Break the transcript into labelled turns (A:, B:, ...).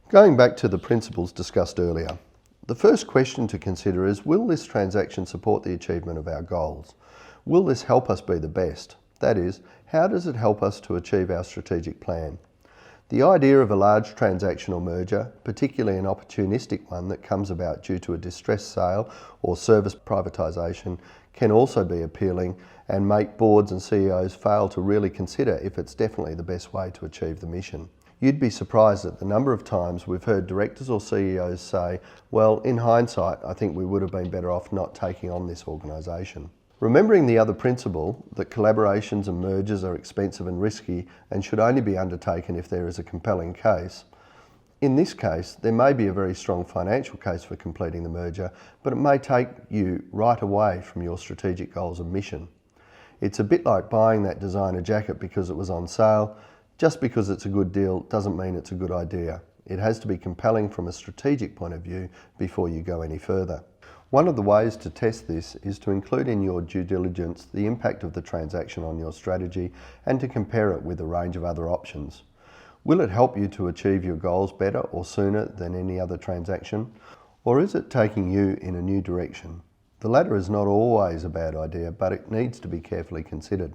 A: Going back to the principles discussed earlier, the first question to consider is, will this transaction support the achievement of our goals? Will this help us be the best? That is, how does it help us to achieve our strategic plan? The idea of a large transaction or merger, particularly an opportunistic one that comes about due to a distressed sale or service privatisation, can also be appealing and make boards and CEOs fail to really consider if it's definitely the best way to achieve the mission. You'd be surprised at the number of times we've heard directors or CEOs say, well, in hindsight, I think we would have been better off not taking on this organisation. Remembering the other principle, that collaborations and mergers are expensive and risky and should only be undertaken if there is a compelling case. In this case, there may be a very strong financial case for completing the merger, but it may take you right away from your strategic goals and mission. It's a bit like buying that designer jacket because it was on sale. Just because it's a good deal doesn't mean it's a good idea. It has to be compelling from a strategic point of view before you go any further. One of the ways to test this is to include in your due diligence the impact of the transaction on your strategy and to compare it with a range of other options. Will it help you to achieve your goals better or sooner than any other transaction? Or is it taking you in a new direction? The latter is not always a bad idea, but it needs to be carefully considered.